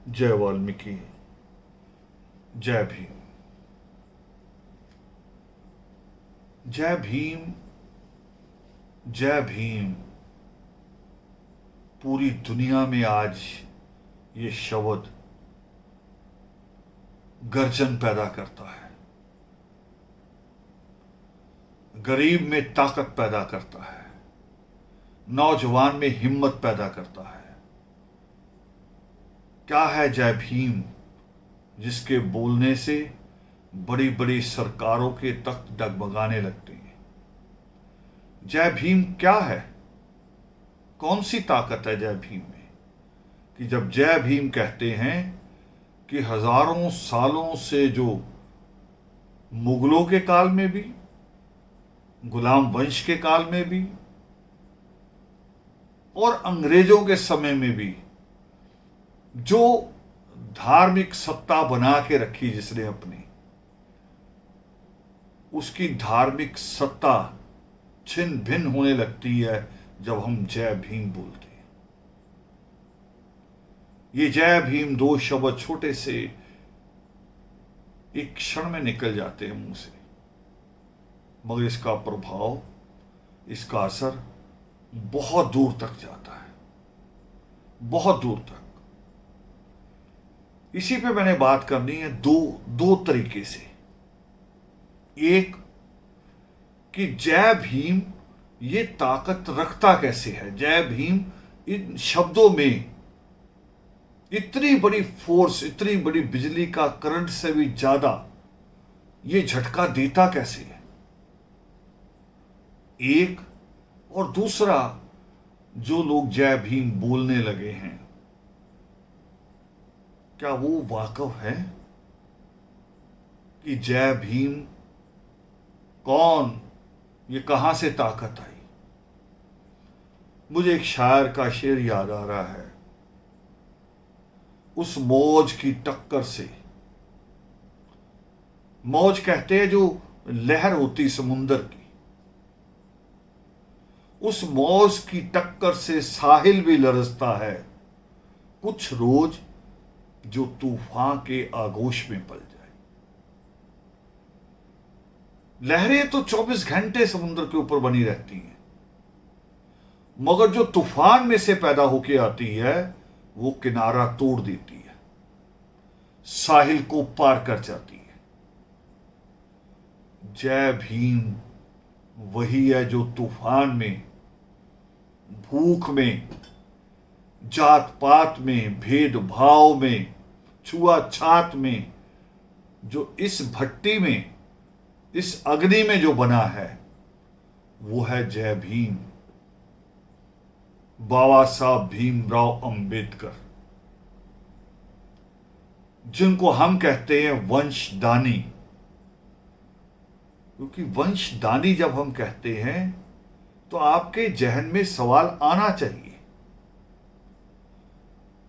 जय वाल्मीकि। जय भीम। जय भीम। जय भीम। पूरी दुनिया में आज ये शब्द गर्जन पैदा करता है, गरीब में ताकत पैदा करता है, नौजवान में हिम्मत पैदा करता है। क्या है जय भीम, जिसके बोलने से बड़ी बड़ी सरकारों के तख्त डगमगाने लगते हैं। जय भीम क्या है, कौन सी ताकत है जय भीम में कि जब जय भीम कहते हैं कि हजारों सालों से जो मुगलों के काल में भी, गुलाम वंश के काल में भी और अंग्रेजों के समय में भी जो धार्मिक सत्ता बना के रखी जिसने अपनी, उसकी धार्मिक सत्ता छिन्न भिन्न होने लगती है जब हम जय भीम बोलते हैं। ये जय भीम दो शब्द छोटे से एक क्षण में निकल जाते हैं मुंह से, मगर इसका प्रभाव, इसका असर बहुत दूर तक जाता है, बहुत दूर तक। इसी पे मैंने बात करनी है दो तरीके से। एक कि जय भीम ये ताकत रखता कैसे है, जय भीम इन शब्दों में इतनी बड़ी फोर्स, इतनी बड़ी बिजली का करंट से भी ज्यादा ये झटका देता कैसे है, एक। और दूसरा, जो लोग जय भीम बोलने लगे हैं, क्या वो वाकिफ है कि जय भीम कौन, ये कहां से ताकत आई। मुझे एक शायर का शेर याद आ रहा है, उस मौज की टक्कर से, मौज कहते हैं जो लहर होती समुंदर की, उस मौज की टक्कर से साहिल भी लरजता है कुछ रोज, जो तूफान के आगोश में पल जाए। लहरें तो 24 घंटे समुद्र के ऊपर बनी रहती हैं, मगर जो तूफान में से पैदा होके आती है वो किनारा तोड़ देती है, साहिल को पार कर जाती है। जय भीम वही है जो तूफान में, भूख में, जात पात में, भेदभाव में, छुआछात में, जो इस भट्टी में, इस अग्नि में जो बना है, वो है जय भीम, बाबा साहब भीमराव अंबेडकर, जिनको हम कहते हैं वंशदानी। क्योंकि वंशदानी जब हम कहते हैं तो आपके जहन में सवाल आना चाहिए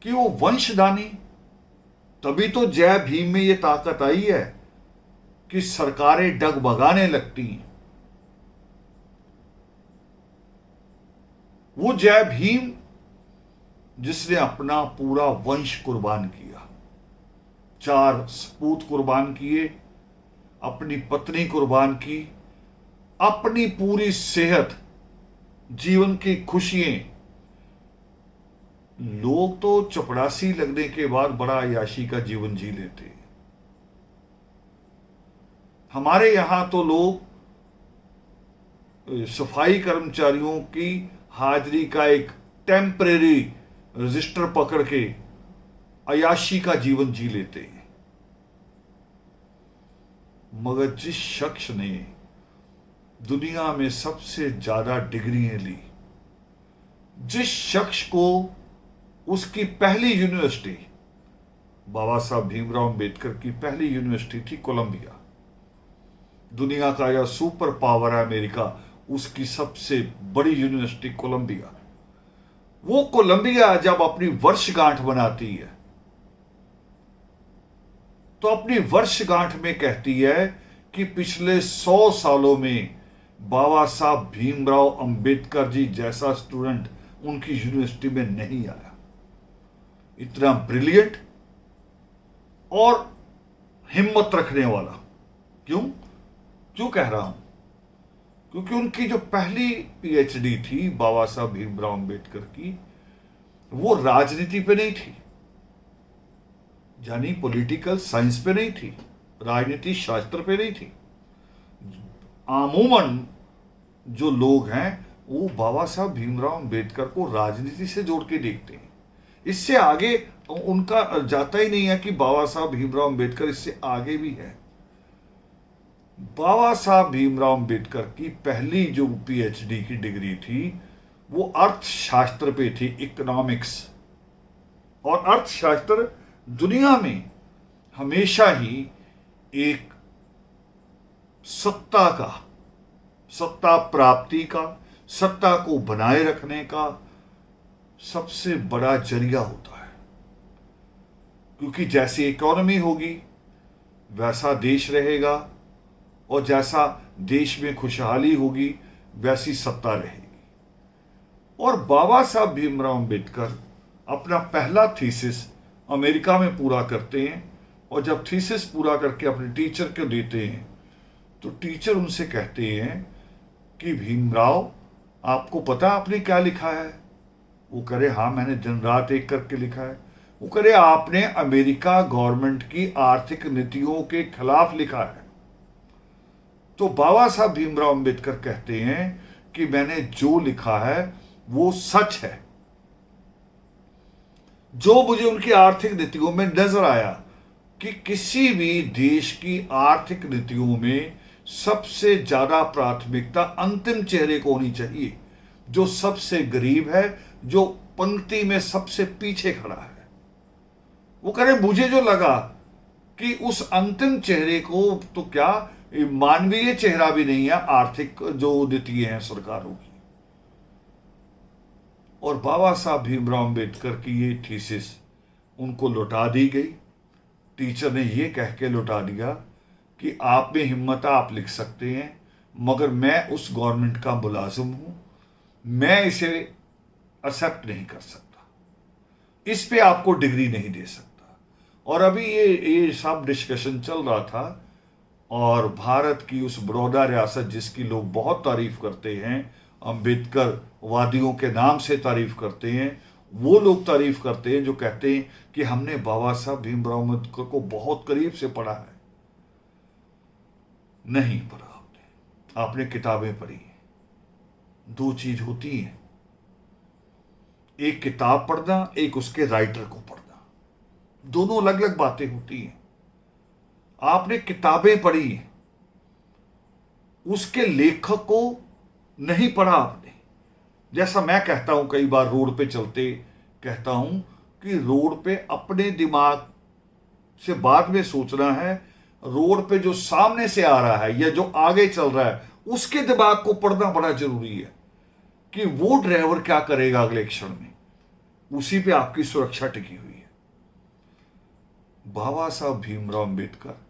कि वो वंशदानी, तभी तो जय भीम में ये ताकत आई है कि सरकारें डगमगाने लगती हैं। वो जय भीम जिसने अपना पूरा वंश कुर्बान किया, 4 सपूत कुर्बान किए, अपनी पत्नी कुर्बान की, अपनी पूरी सेहत, जीवन की खुशियां। लोग तो चपड़ासी लगने के बाद बड़ा अय्याशी का जीवन जी लेते हैं। हमारे यहां तो लोग सफाई कर्मचारियों की हाजिरी का एक टेम्परेरी रजिस्टर पकड़ के अय्याशी का जीवन जी लेते हैं। मगर जिस शख्स ने दुनिया में सबसे ज्यादा डिग्रियां ली, जिस शख्स को उसकी पहली यूनिवर्सिटी, बाबा साहब भीमराव अंबेडकर की पहली यूनिवर्सिटी थी कोलंबिया, दुनिया का यह सुपर पावर है अमेरिका, उसकी सबसे बड़ी यूनिवर्सिटी कोलंबिया, वो कोलंबिया जब अपनी वर्षगांठ मनाती है तो अपनी वर्षगांठ में कहती है कि पिछले 100 सालों में बाबा साहब भीमराव अंबेडकर जी जैसा स्टूडेंट उनकी यूनिवर्सिटी में नहीं आया। इतना ब्रिलियंट, और हिम्मत रखने वाला। क्यों क्यों कह रहा हूं? क्योंकि उनकी जो पहली पीएचडी थी बाबा साहब भीमराव अंबेडकर की, वो राजनीति पे नहीं थी, यानी पॉलिटिकल साइंस पे नहीं थी, राजनीति शास्त्र पे नहीं थी। अमूमन जो लोग हैं वो बाबा साहब भीमराव अंबेडकर को राजनीति से जोड़ के देखते हैं। इससे आगे उनका जाता ही नहीं है कि बाबा साहब भीमराव अंबेडकर इससे आगे भी है। बाबा साहब भीमराव अंबेडकर की पहली जो पीएचडी की डिग्री थी वो अर्थशास्त्र पे थी, इकोनॉमिक्स। और अर्थशास्त्र दुनिया में हमेशा ही एक सत्ता प्राप्ति का, सत्ता को बनाए रखने का सबसे बड़ा जरिया होता है। क्योंकि जैसी इकोनॉमी होगी वैसा देश रहेगा, और जैसा देश में खुशहाली होगी वैसी सत्ता रहेगी। और बाबा साहब भीमराव अंबेडकर अपना पहला थीसिस अमेरिका में पूरा करते हैं, और जब थीसिस पूरा करके अपने टीचर को देते हैं तो टीचर उनसे कहते हैं कि भीमराव, आपको पता आपने क्या लिखा है? वो करे, हाँ मैंने दिन रात एक करके लिखा है। वो करे, आपने अमेरिका गवर्नमेंट की आर्थिक नीतियों के खिलाफ लिखा है। तो बाबा साहब भीमराव अंबेडकर कहते हैं कि मैंने जो लिखा है वो सच है। जो मुझे उनकी आर्थिक नीतियों में नजर आया कि किसी भी देश की आर्थिक नीतियों में सबसे ज्यादा प्राथमिकता अंतिम चेहरे को होनी चाहिए, जो सबसे गरीब है, जो पंक्ति में सबसे पीछे खड़ा है। वो कह रहे, मुझे जो लगा कि उस अंतिम चेहरे को तो क्या मानवीय चेहरा भी नहीं है, आर्थिक जो नीति है सरकारों की। और बाबा साहब भीमराव अंबेडकर की ये थीसिस उनको लौटा दी गई। टीचर ने ये कह के लौटा दिया कि आप में हिम्मत है, आप लिख सकते हैं, मगर मैं उस गवर्नमेंट का मुलाजिम हूं, मैं इसे एक्सेप्ट नहीं कर सकता, इस पे आपको डिग्री नहीं दे सकता। और अभी ये सब डिस्कशन चल रहा था, और भारत की उस बड़ौदा रियासत जिसकी लोग बहुत तारीफ करते हैं, अंबेडकर वादियों के नाम से तारीफ करते हैं, वो लोग तारीफ करते हैं जो कहते हैं कि हमने बाबा साहब भीमराव अंबेडकर को बहुत करीब से पढ़ा है। नहीं पढ़ा आपने किताबें पढ़ी हैं। दो चीज होती हैं, एक किताब पढ़ना, एक उसके राइटर को पढ़ना, दोनों अलग अलग बातें होती हैं। आपने किताबें पढ़ी हैं, उसके लेखक को नहीं पढ़ा आपने। जैसा मैं कहता हूं कई बार रोड पे चलते कहता हूं कि रोड पे अपने दिमाग से बाद में सोचना है, रोड पे जो सामने से आ रहा है या जो आगे चल रहा है उसके दिमाग को पढ़ना बड़ा जरूरी है कि वो ड्राइवर क्या करेगा अगले क्षण में, उसी पे आपकी सुरक्षा टिकी हुई है। बाबा साहब भीमराव अंबेडकर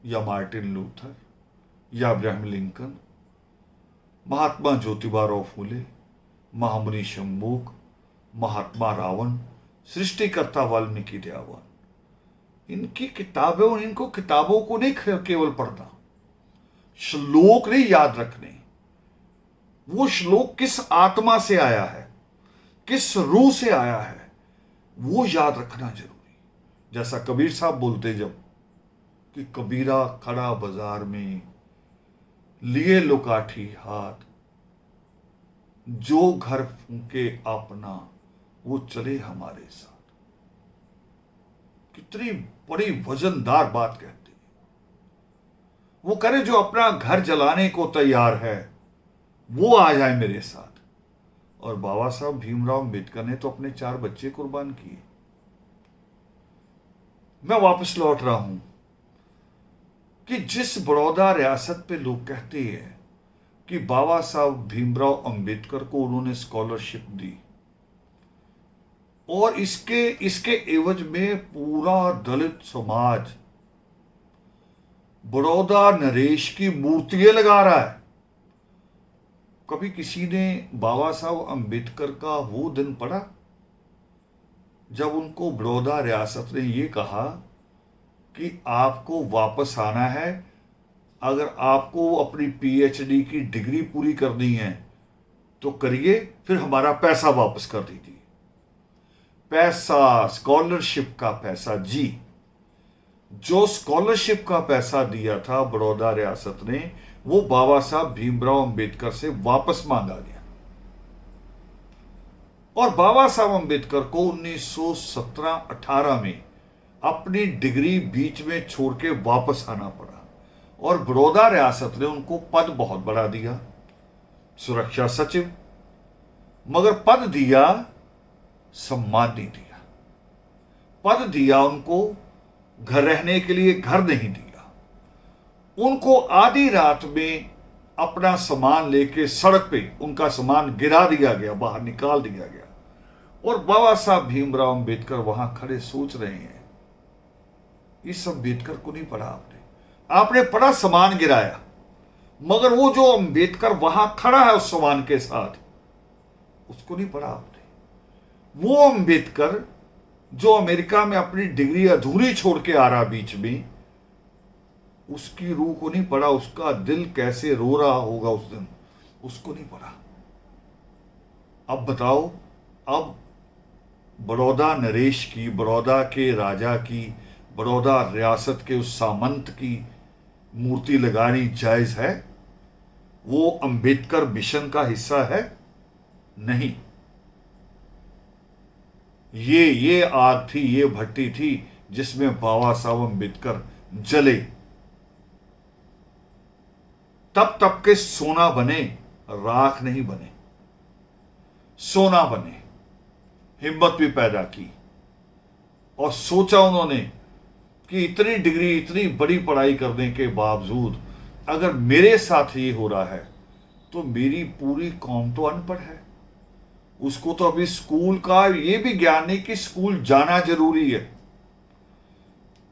या मार्टिन लूथर या अब्राहम लिंकन, महात्मा ज्योतिबा फूले, महामुनि शंभूक, महात्मा रावण, सृष्टिकर्ता वाल्मीकि दयावान, इनकी किताबें, इनको किताबों को नहीं केवल पढ़ना, श्लोक नहीं याद रखने, वो श्लोक किस आत्मा से आया है, किस रूह से आया है, वो याद रखना जरूरी। जैसा कबीर साहब बोलते जब कि कबीरा खड़ा बाजार में लिए लुकाठी हाथ, जो घर फूके अपना वो चले हमारे साथ। कितनी बड़ी वजनदार बात कहती है। वो करे जो अपना घर जलाने को तैयार है वो आ जाए मेरे साथ। और बाबा साहब भीमराव अंबेडकर ने तो अपने 4 बच्चे कुर्बान किए। मैं वापस लौट रहा हूं कि जिस बड़ौदा रियासत पे लोग कहते हैं कि बाबा साहब भीमराव अंबेडकर को उन्होंने स्कॉलरशिप दी और इसके एवज में पूरा दलित समाज बड़ौदा नरेश की मूर्तियां लगा रहा है। कभी किसी ने बाबा साहब अंबेडकर का वो दिन पढ़ा जब उनको बड़ौदा रियासत ने ये कहा कि आपको वापस आना है। अगर आपको अपनी पीएचडी की डिग्री पूरी करनी है तो करिए, फिर हमारा पैसा वापस कर दीजिए। पैसा, स्कॉलरशिप का पैसा जी, जो स्कॉलरशिप का पैसा दिया था बड़ौदा रियासत ने, वो बाबा साहब भीमराव अंबेडकर से वापस मांगा गया। और बाबा साहब अंबेडकर को 1917-18 में अपनी डिग्री बीच में छोड़ के वापस आना पड़ा। और बड़ौदा रियासत ने उनको पद बहुत बड़ा दिया, सुरक्षा सचिव, मगर पद दिया, सम्मान नहीं दिया। पद दिया उनको, घर रहने के लिए घर नहीं दिया। उनको आधी रात में अपना सामान लेके सड़क पे उनका सामान गिरा दिया गया, बाहर निकाल दिया गया। और बाबा साहब भीमराव अंबेडकर वहां खड़े सोच रहे हैं, इस अंबेडकर को नहीं पढ़ा आपने पढ़ा सामान गिराया, मगर वो जो अंबेडकर वहां खड़ा है उस सामान के साथ, उसको नहीं पढ़ा आपने। वो अंबेडकर जो अमेरिका में अपनी डिग्री अधूरी छोड़ के आ रहा बीच में, उसकी रूह को नहीं पढ़ा, उसका दिल कैसे रो रहा होगा उस दिन, उसको नहीं पढ़ा। अब बताओ, अब बड़ौदा नरेश की, बड़ौदा के राजा की, बड़ौदा रियासत के उस सामंत की मूर्ति लगानी जायज है? वो अंबेडकर मिशन का हिस्सा है? नहीं। ये आग थी, ये भट्टी थी जिसमें बाबा साहब अंबेडकर जले। तब तब के सोना बने, राख नहीं बने, सोना बने। हिम्मत भी पैदा की और सोचा उन्होंने कि इतनी डिग्री, इतनी बड़ी पढ़ाई करने के बावजूद अगर मेरे साथ ये हो रहा है तो मेरी पूरी कौम तो अनपढ़ है। उसको तो अभी स्कूल का ये भी ज्ञान नहीं कि स्कूल जाना जरूरी है।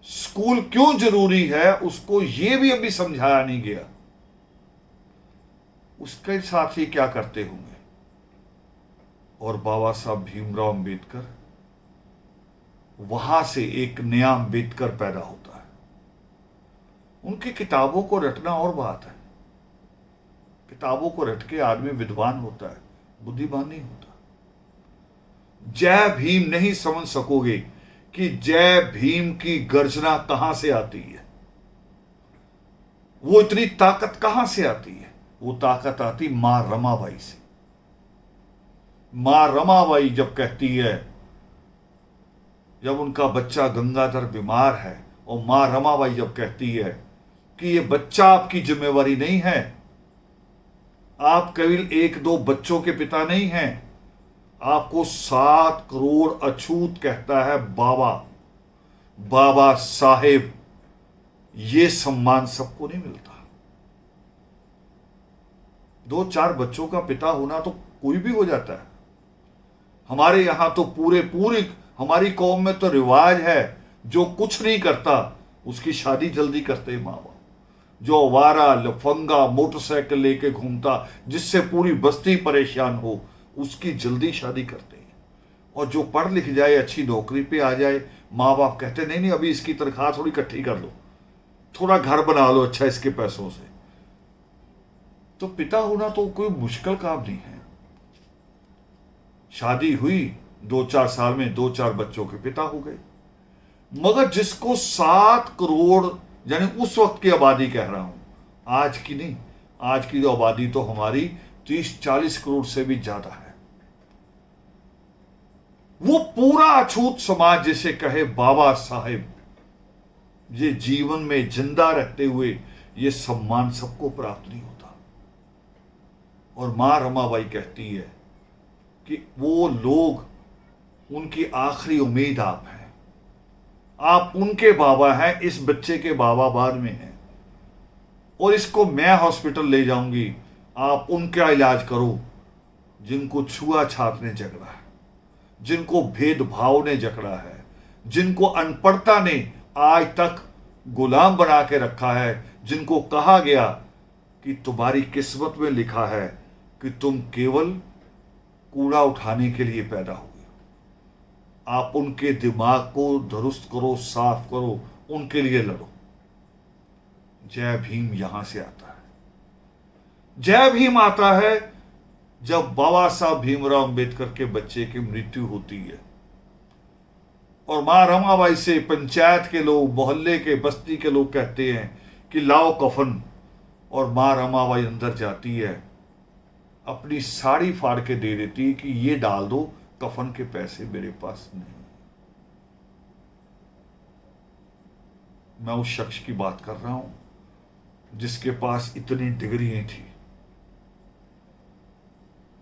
स्कूल क्यों जरूरी है उसको ये भी अभी समझाया नहीं गया। उसके साथ ही क्या करते होंगे। और बाबा साहब भीमराव अंबेडकर, वहां से एक नया अंबेडकर पैदा होता है। उनकी किताबों को रटना और बात है। किताबों को रट के आदमी विद्वान होता है, बुद्धिमान नहीं होता। जय भीम नहीं समझ सकोगे कि जय भीम की गर्जना कहां से आती है, वो इतनी ताकत कहां से आती है। वो ताकत आती मां रमाबाई से। मां रमाबाई जब कहती है, जब उनका बच्चा गंगाधर बीमार है, और मां रमाबाई जब कहती है कि ये बच्चा आपकी जिम्मेवारी नहीं है, आप केवल 1-2 बच्चों के पिता नहीं हैं, आपको 7 करोड़ अछूत कहता है बाबा, बाबा साहेब। ये सम्मान सबको नहीं मिलता। 2-4 बच्चों का पिता होना तो कोई भी हो जाता है। हमारे यहां तो पूरी हमारी कौम में तो रिवाज है, जो कुछ नहीं करता उसकी शादी जल्दी करते हैं माँ बाप। जो आवारा, लफंगा, मोटरसाइकिल लेके घूमता, जिससे पूरी बस्ती परेशान हो, उसकी जल्दी शादी करते हैं। और जो पढ़ लिख जाए, अच्छी नौकरी पे आ जाए, माँ बाप कहते नहीं अभी इसकी तनख्वाह थोड़ी इकट्ठी कर लो, थोड़ा घर बना लो अच्छा इसके पैसों से। तो पिता होना तो कोई मुश्किल काम नहीं है। शादी हुई, 2-4 साल में 2-4 बच्चों के पिता हो गए। मगर जिसको 7 करोड़, यानी उस वक्त की आबादी कह रहा हूं, आज की नहीं, आज की जो आबादी तो हमारी 30-40 करोड़ से भी ज्यादा है। वो पूरा अछूत समाज जिसे कहे बाबा साहेब, ये जीवन में जिंदा रहते हुए ये सम्मान सबको प्राप्त नहीं होता। और मां रमाबाई कहती है कि वो लोग, उनकी आखिरी उम्मीद आप हैं, आप उनके बाबा हैं, इस बच्चे के बाबा बाद में हैं, और इसको मैं हॉस्पिटल ले जाऊंगी, आप उनका इलाज करो जिनको छुआछात ने जकड़ा है, जिनको भेदभाव ने जकड़ा है, जिनको अनपढ़ता ने आज तक गुलाम बना के रखा है, जिनको कहा गया कि तुम्हारी किस्मत में लिखा है कि तुम केवल कूड़ा उठाने के लिए पैदा हुए। आप उनके दिमाग को दुरुस्त करो, साफ करो, उनके लिए लड़ो। जय भीम यहां से आता है। जय भीम आता है जब बाबा साहब भीमराव अंबेडकर के बच्चे की मृत्यु होती है और मां रमाबाई से पंचायत के लोग, मोहल्ले के, बस्ती के लोग कहते हैं कि लाओ कफन, और मां रमाबाई अंदर जाती है, अपनी साड़ी फाड़ के दे देती है कि ये डाल दो, कफन के पैसे मेरे पास नहीं। मैं उस शख्स की बात कर रहा हूं जिसके पास इतनी डिग्रियां थी,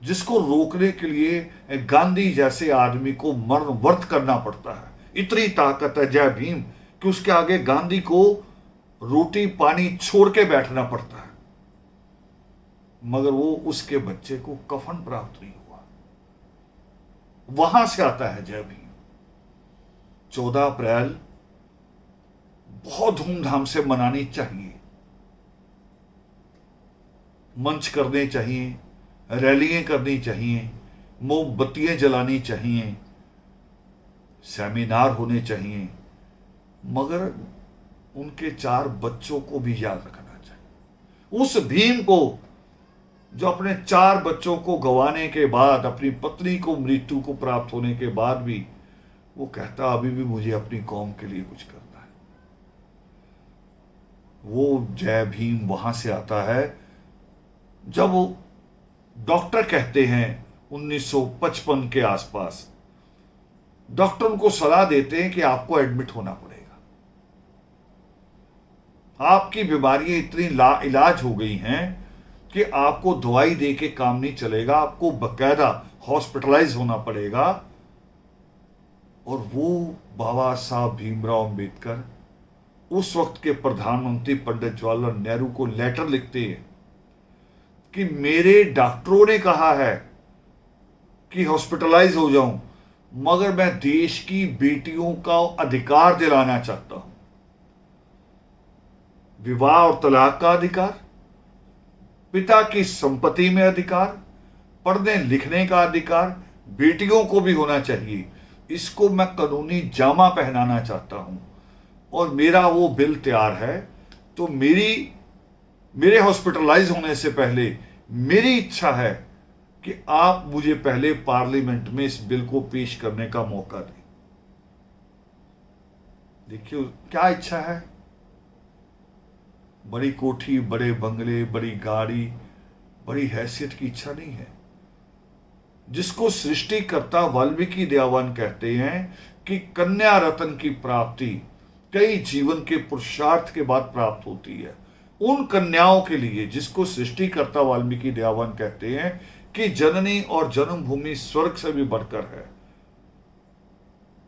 जिसको रोकने के लिए गांधी जैसे आदमी को मरण व्रत करना पड़ता है। इतनी ताकत है जय भीम कि उसके आगे गांधी को रोटी पानी छोड़ के बैठना पड़ता है, मगर वो उसके बच्चे को कफन प्राप्त नहीं हुआ। वहां से आता है जय भीम। 14 अप्रैल बहुत धूमधाम से मनानी चाहिए, मंच करने चाहिए, रैलियां करनी चाहिए, मोमबत्तियां जलानी चाहिए, सेमिनार होने चाहिए, मगर उनके 4 बच्चों को भी याद रखना चाहिए। उस भीम को जो अपने 4 बच्चों को गंवाने के बाद, अपनी पत्नी को मृत्यु को प्राप्त होने के बाद भी वो कहता अभी भी मुझे अपनी कौम के लिए कुछ करना है। वो जय भीम वहां से आता है जब डॉक्टर कहते हैं 1955 के आसपास, डॉक्टर उनको सलाह देते हैं कि आपको एडमिट होना पड़ेगा, आपकी बीमारियां इतनी लाइलाज हो गई हैं कि आपको दवाई दे के काम नहीं चलेगा, आपको बकायदा हॉस्पिटलाइज होना पड़ेगा। और वो बाबा साहब भीमराव अंबेडकर उस वक्त के प्रधानमंत्री पंडित जवाहरलाल नेहरू को लेटर लिखते हैं कि मेरे डॉक्टरों ने कहा है कि हॉस्पिटलाइज हो जाऊं, मगर मैं देश की बेटियों का अधिकार दिलाना चाहता हूं। विवाह और तलाक का अधिकार, पिता की संपत्ति में अधिकार, पढ़ने लिखने का अधिकार बेटियों को भी होना चाहिए। इसको मैं कानूनी जामा पहनाना चाहता हूं और मेरा वो बिल तैयार है। तो मेरे हॉस्पिटलाइज होने से पहले मेरी इच्छा है कि आप मुझे पहले पार्लियामेंट में इस बिल को पेश करने का मौका दें। देखिए क्या इच्छा है। बड़ी कोठी, बड़े बंगले, बड़ी गाड़ी, बड़ी हैसियत की इच्छा नहीं है। जिसको सृष्टिकर्ता वाल्मीकि दयावान कहते हैं कि कन्या रत्न की प्राप्ति कई जीवन के पुरुषार्थ के बाद प्राप्त होती है। उन कन्याओं के लिए जिसको सृष्टिकर्ता वाल्मीकि दयावान कहते हैं कि जननी और जन्मभूमि स्वर्ग से भी बढ़कर है,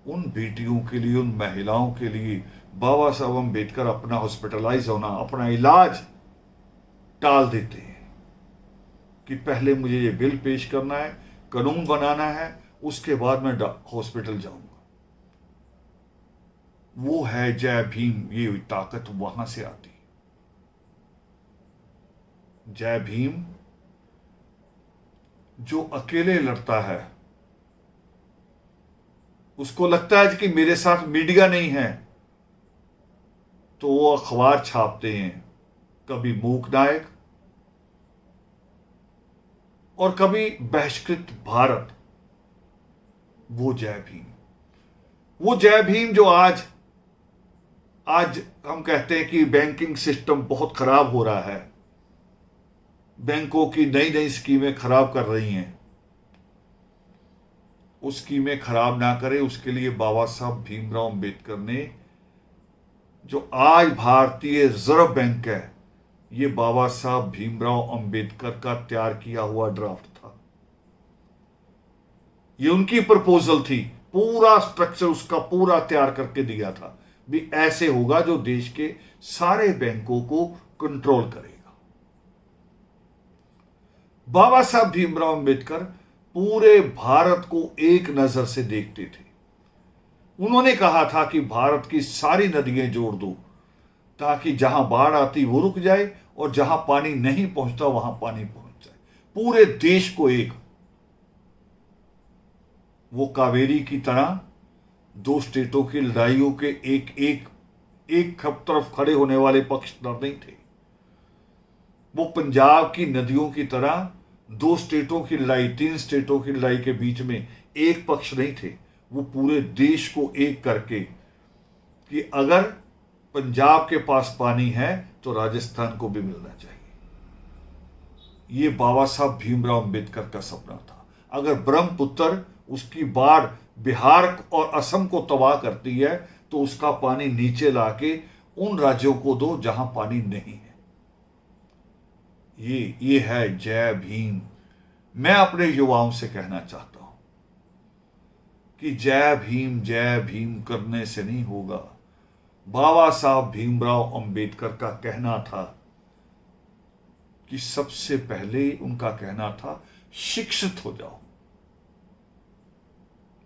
उन बेटियों के लिए, उन महिलाओं के लिए बाबा साहब अम्बेडकर अपना हॉस्पिटलाइज होना, अपना इलाज टाल देते हैं कि पहले मुझे ये बिल पेश करना है, कानून बनाना है, उसके बाद मैं हॉस्पिटल जाऊंगा। वो है जय भीम। ये ताकत वहां से आती है। जय भीम जो अकेले लड़ता है, उसको लगता है कि मेरे साथ मीडिया नहीं है, तो वो अखबार छापते हैं, कभी मूक नायक और कभी बहिष्कृत भारत। वो जय भीम, वो जय भीम जो आज हम कहते हैं कि बैंकिंग सिस्टम बहुत खराब हो रहा है, बैंकों की नई नई स्कीमें खराब कर रही हैं। उस स्कीमें खराब ना करे, उसके लिए बाबा साहब भीमराव अंबेडकर ने, जो आज भारतीय रिजर्व बैंक है, ये बाबा साहब भीमराव अंबेडकर का तैयार किया हुआ ड्राफ्ट था। ये उनकी प्रपोजल थी, पूरा स्ट्रक्चर उसका पूरा तैयार करके दिया था भी ऐसे होगा जो देश के सारे बैंकों को कंट्रोल करेगा। बाबा साहब भीमराव अंबेडकर पूरे भारत को एक नजर से देखते थे। उन्होंने कहा था कि भारत की सारी नदियां जोड़ दो ताकि जहां बाढ़ आती वो रुक जाए और जहां पानी नहीं पहुंचता वहां पानी पहुंच जाए, पूरे देश को एक। वो कावेरी की तरह 2 स्टेटों की लड़ाइयों के एक एक एक तरफ खड़े होने वाले पक्षधर नहीं थे। वो पंजाब की नदियों की तरह 2 स्टेटों की लड़ाई, 3 स्टेटों की लड़ाई के बीच में एक पक्ष नहीं थे। वो पूरे देश को एक करके कि अगर पंजाब के पास पानी है तो राजस्थान को भी मिलना चाहिए। ये बाबा साहब भीमराव अंबेडकर का सपना था। अगर ब्रह्मपुत्र उसकी बाढ़ बिहार और असम को तबाह करती है तो उसका पानी नीचे लाके उन राज्यों को दो जहां पानी नहीं है। ये है जय भीम। मैं अपने युवाओं से कहना चाहता हूं कि जय भीम करने से नहीं होगा। बाबा साहब भीमराव अंबेडकर का कहना था कि सबसे पहले उनका कहना था शिक्षित हो जाओ।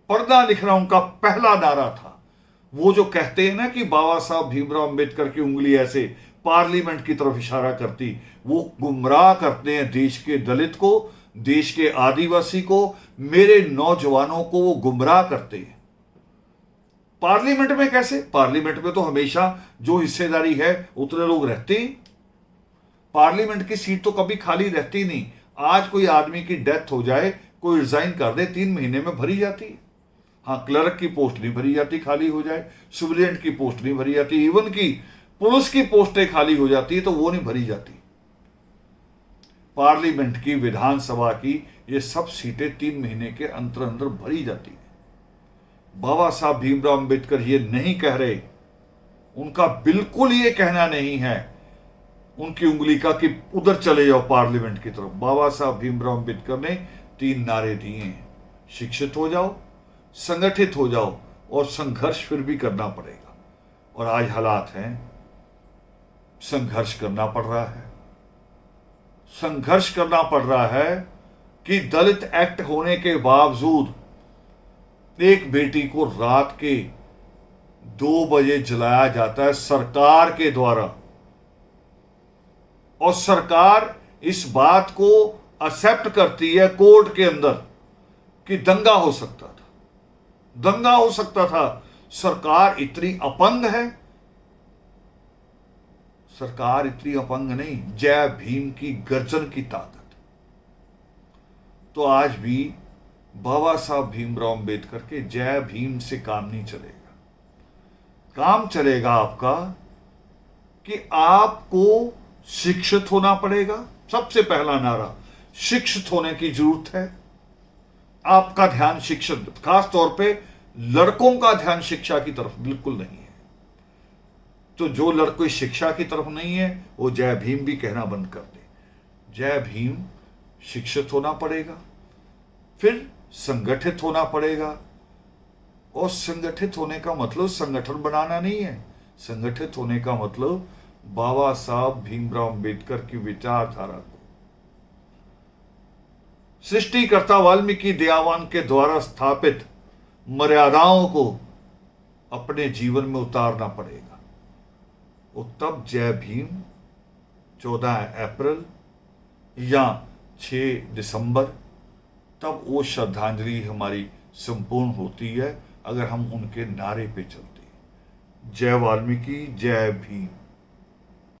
पढ़ना लिखना उनका पहला नारा था। वो जो कहते हैं ना कि बाबा साहब भीमराव अंबेडकर की उंगली ऐसे पार्लियामेंट की तरफ इशारा करती, वो गुमराह करते हैं देश के दलित को, देश के आदिवासी को, मेरे नौजवानों को वो गुमराह करते हैं। पार्लियामेंट में कैसे? पार्लियामेंट में तो हमेशा जो हिस्सेदारी है उतने लोग रहते हैं। पार्लियामेंट की सीट तो कभी खाली रहती नहीं। आज कोई आदमी की डेथ हो जाए, कोई रिजाइन कर दे, 3 महीने में भरी जाती है। हाँ, क्लर्क की पोस्ट नहीं भरी जाती, खाली हो जाए। सुप्रीडेंट की पोस्ट नहीं भरी जाती, इवन की पुलिस की पोस्टें खाली हो जाती है तो वो नहीं भरी जाती। पार्लियामेंट की, विधानसभा की, ये सब सीटें 3 महीने के अंदर अंदर भरी जाती है। बाबा साहब भीमराव अंबेडकर ये नहीं कह रहे, उनका बिल्कुल ये कहना नहीं है उनकी उंगली का कि उधर चले जाओ पार्लियामेंट की तरफ। बाबा साहब भीमराव अंबेडकर ने 3 नारे दिए हैं। शिक्षित हो जाओ, संगठित हो जाओ और संघर्ष फिर भी करना पड़ेगा। और आज हालात हैं, संघर्ष करना पड़ रहा है। संघर्ष करना पड़ रहा है कि दलित एक्ट होने के बावजूद एक बेटी को रात के 2 बजे जलाया जाता है सरकार के द्वारा, और सरकार इस बात को एक्सेप्ट करती है कोर्ट के अंदर कि दंगा हो सकता था, दंगा हो सकता था। सरकार इतनी अपंग है? सरकार इतनी अपंग नहीं, जय भीम की गर्जन की ताकत। तो आज भी बाबा साहब भीमराव अंबेडकर के जय भीम से काम नहीं चलेगा। काम चलेगा आपका कि आपको शिक्षित होना पड़ेगा। सबसे पहला नारा, शिक्षित होने की जरूरत है। आपका ध्यान शिक्षण, खास तौर पे लड़कों का ध्यान शिक्षा की तरफ बिल्कुल नहीं है। तो जो लड़कों शिक्षा की तरफ नहीं है वो जय भीम भी कहना बंद कर दे। जय भीम, शिक्षित होना पड़ेगा, फिर संगठित होना पड़ेगा। और संगठित होने का मतलब संगठन बनाना नहीं है। संगठित होने का मतलब बाबा साहब भीमराव अंबेडकर की विचारधारा को, सृष्टिकर्ता वाल्मीकि दयावान के द्वारा स्थापित मर्यादाओं को अपने जीवन में उतारना पड़ेगा। और तब जय भीम 14 अप्रैल या 6 दिसंबर, तब वो श्रद्धांजलि हमारी संपूर्ण होती है अगर हम उनके नारे पे चलते हैं। जय वाल्मीकि, जय भीम।